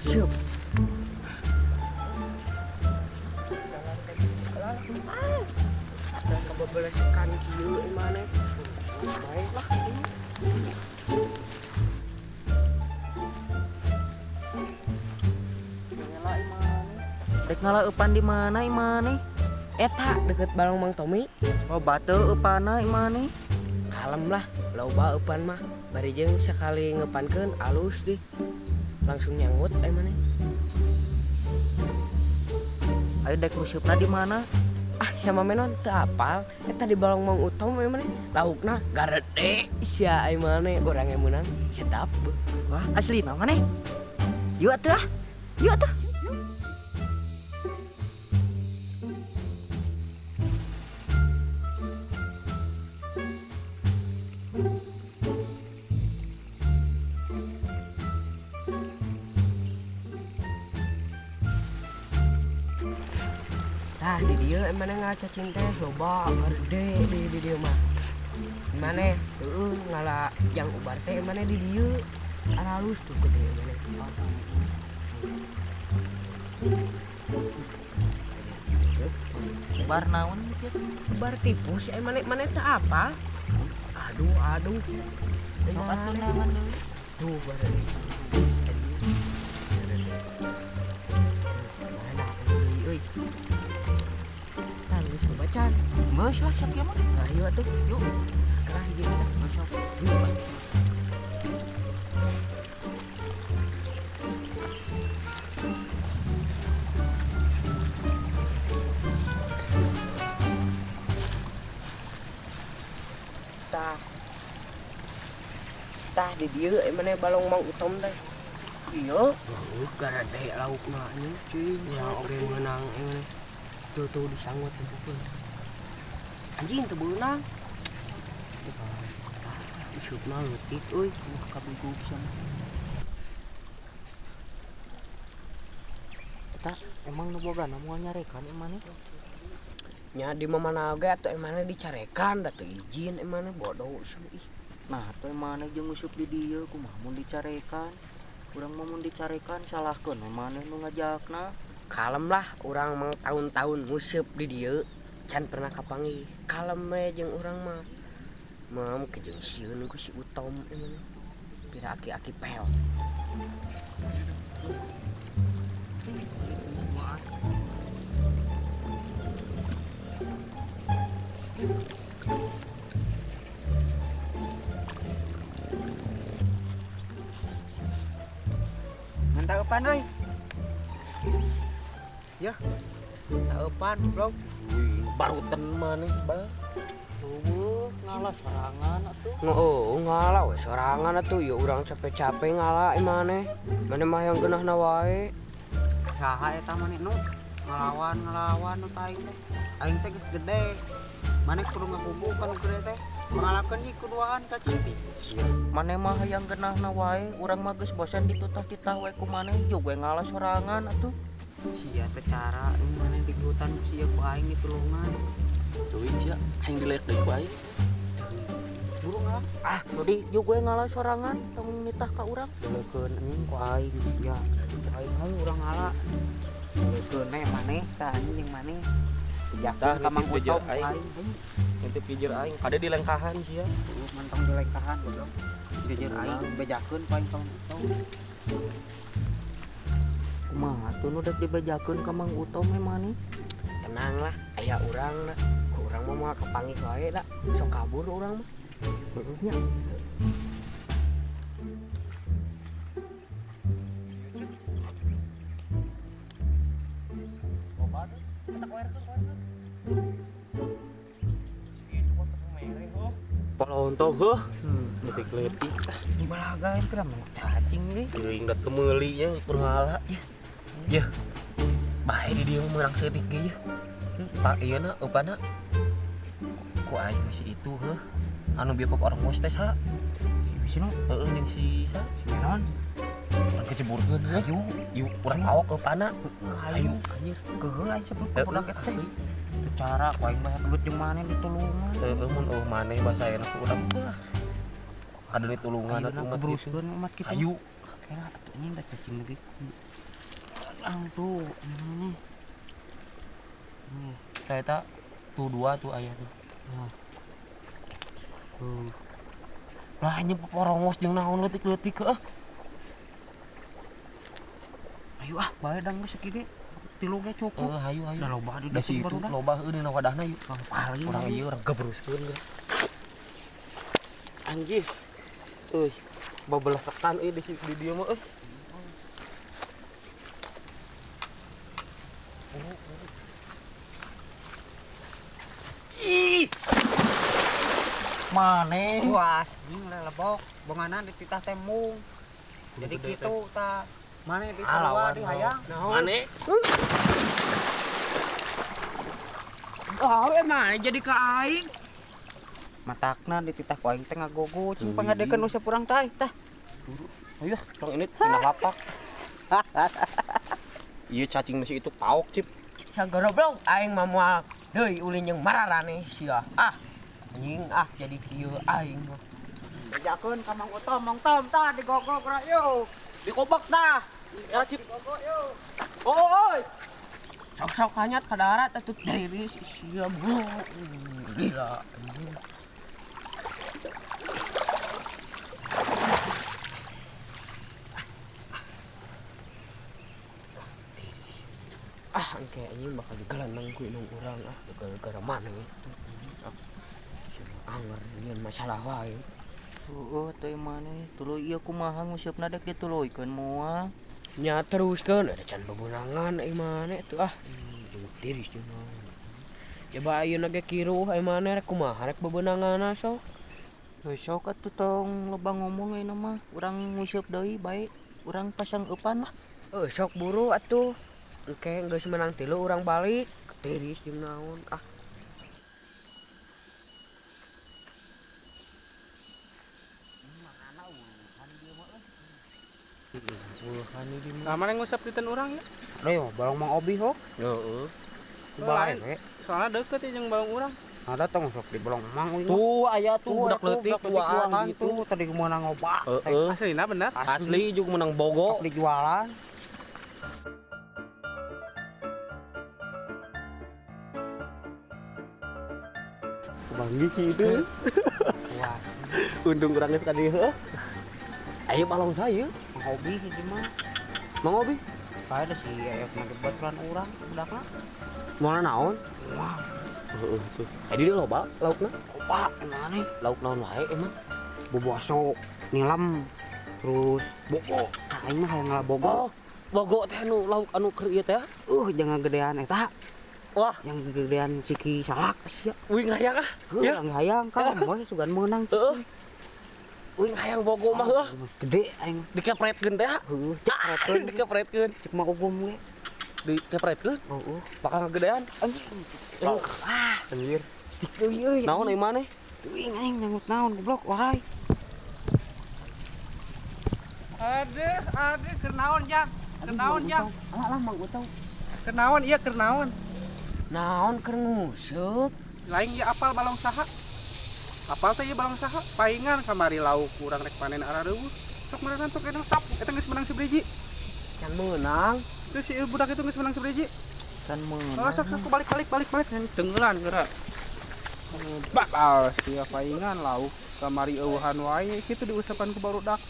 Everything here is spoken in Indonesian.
Siap. Dan kebabalasan kieu mana? Baiklah ini. Dek ngalaupan di mana imane? Eta deket balong Mang Tommy. Oh batu upana imane? Kalem lah, loba eupan mah. Bari jeung sekali ngepankeun alus deh. Langsung nyangut mana? Ayo dek musibna di mana? Ah sama menon teu apal. Eta di balong Mang Utom mana? Laukna garede sia ai mana urang emunang sedap. Wah asli mana nih? Yuk atuh ah. Yuk atuh. Tah di dieu emane ngacacing teh loba gede di dieu mah. Emane heueuh ngala yang ubar teh emane di dieu halus tuh gede emane. Bar naon kieu? Ubar tipus emane teh apa? Aduh. Sok atuh naon deui? Tuh bareng. Mana euy. Tang geus bacan. Geus lah sak ieu mah. Ayo atuh, yuk. Kerah hiji kita. Masuk. Yuk. Tah di dieu emane balong Mang Utom teh. Ieu, garade laukna anjing. Urang oge meunang emane. Tuh disanggut tempukeun. Anjing teu beunang. Isupna leutik euy, kabigu pisan. Eta emang nu bogana moal nyarekan emane? Nya di mana oge atuh emane dicarekan da teu izin emane bodoh ih. Nah atuh emane jeung usup di dieu kumaha mun dicarekan? Urang mah mun dicarekan salahkeun emane nu ngajakna. Kalem lah urang mang tahun-tahun nguseup di dieu can pernah kapanggih. Kalem we jeung urang mah. Mam kejeng sieun ku si Utom emane. Pira aki-aki pel. Mantap eupan euy. Ya. Eupan, Bro. Wih, barutan maneh, Bang. Tuh, ngalah sorangan atuh. Ngalah we sorangan atuh ya urang capek-capek ngalah maneh. Maneh mah yang geunahna wae. Saha eta maneh nu ngalawan nu teh aing teh. Aing teh geus gede. Maneh kudu ngakuku ka nu gede teh. Mengalahkeun ieu kuduaan ka Citi. Maneh mah hayang geunahna wae, urang mah geus bosan ditutah-titah wae ku maneh, jeung we ngalah sorangan atuh. Sia teh cara maneh digelutan sia ku aing ditulungan. Teuing sia, aing dilek deui ku aing. Buru ngalah. Ah, tadi jeung we ngalah sorangan tong nitah ka urang. Deukeun anjing ku aing ya. Aing hayu urang ngalah. Deukeun maneh tah anjing jeung maneh. Tah Ka Mang Utom aing. Ngintip kijer aing, kade di lengkahan sia. Mantong di lengkahan goblok. Kijer aing bejakeun ku aing Mang Utom. Kumaha atuh nu dek dibejakeun ka Mang Utom maneh? Tenang lah, aya urang lah. Ku urang mah moal kapanggih wae da. Sok kabur urang mah. Heueuh nya. Polonto heuh. Letik-letik. Balaga yang kira mau cacing nih. Teuing dat kemeuli nya perhala ya. Yeuh. Bae di dieu meurang seutik ge ya. Pak ieu na eupana. Ku aing masih itu heuh. Anu bieu pok orang mos teh sa. Si nu Heeh jeung si sa. si non. Urang kejeburkeun hayu. Yuk urang awak ke pana. Hayu anjir. Keuheuh aing sebut Eh, ke budak eta. asli. Secara ku aing banyak duit jeung maneh ditulungan. Mun maneh basa enak udah bah. Ada ditulungan Ayeuna atuh umat kebruskeun umat kita. Hayu. Kena atuh da cacing lagi. Lang tuh. Saya tak tuh dua tuh ayah tuh. Lah hanya porongos jeung naon leutik-leutik heuh. Ayo ah, bae dang geus kieu. Tilu ge cukup. Hayu. Da loba di Da si itu loba heuh dina wadahna yuk. paling Urang ieu urang gebruskeun ge. Anjir. Euy, babelesekan euy di dieu mah euy. Ih. maneh was anjing lebok bonganan dititah temung. Jadi Gede kitu tah maneh di Lawan di hayang. Maneh. Oh, emang jadi ke aing. Matakna dititah ku aing teh ngagogo cing pangadekeun usah urang tah tah. Ayo, tong ini tina lapak. Iya cacing masih itu pauk cip. Sagoblok aing mah moal deui ulin jeung mararane sia. Anjing jadi kieu aing mah. Jajakeun ka Mang Utom, Mang Tom tah digogog ra yo. Dikobak dah. Ya cip. Digogog yo. Oi. Sok-sok hanyat ka darat atuh diri sia bro. Gila anjing. Engke anjing bakal digelandang ku inung urang gara-gara mana itu. Anger nyeun masalah wae. Heeh, teh maneh tuluy ieu kumaha ngusupna dek dituluykeun moal. Nya teruskeun ada can bebenangan ai mane tuh tiris jeung naon. Coba ayeuna ge kiruh ai mane rek kumaha rek bebenanganna sok. Heuh sok atuh tong loba ngomong ayeuna mah, urang ngusup deui bae, urang pasang eupan lah. Sok buru atuh. Engke geus menang 3 urang balik, tiris jeung naon. Kamar yang ngusap diten orang ya? Ayo, balong Mang Obi ho. Heeh. Bae. Soalnya deket ya jeung balong orang. Ada tong sok di balong Mang Obi. Tuh aya tuh budak leutik tuaan gitu. gitu. Tadi kemana ngoba. Heeh. Aslina bener. Asli juga menang bogo. Sok dijualan. Banggi kitu. Puas. Untung urang geus ka dieu heuh. Ayo balong saya. Mang Obi hiji mah. Mang Obi, Bae da si aya ngegebaturan urang budakna. moalna naon? Wah, Heeh tuh. Tadi dia loba laukna. opa maneh. Lauk naon wae emang? Boboso, nilam, terus bogo. Tah aing mah hayang ngalabogo. Oh, bogo teh anu lauk anu keur ieu teh. Jangan gedean eta. Wah, Yang gedean ciki salak sia. wing hayang ah. Ya, hayang kan moal sugan meunang. Heeh. Wing hayang bogo mah heuh. Gede aing. Dikepretkeun teh. Heuh, cepretkeun. Dikepretkeun. Cek mah ugum we. Dikepretkeun. Heeh. Bakal gedean. Anjing. Anjir. Stik deui euy. Naon ieu maneh? Teuing aing nyangut naon goblok warai. Aduh, kernaon jang? Kernaon jang? Alah Mang Utong. Kernaon iya kernaon. Naon keur nguseup? Lain ieu apal balong saha? Apal teh ieu balong saha? Paingan kamari lauk kurang rek panen arareueuh. Sok meunang sok eta stop. Eta geus menang sabreji. Can meunang. Terus si budak itu geus menang sabreji. Kan Oh, meunang. sok balik. Tenggelan geura. Bakal sia paingan lauk kamari eueuhan wae kitu diusapan ku barudak.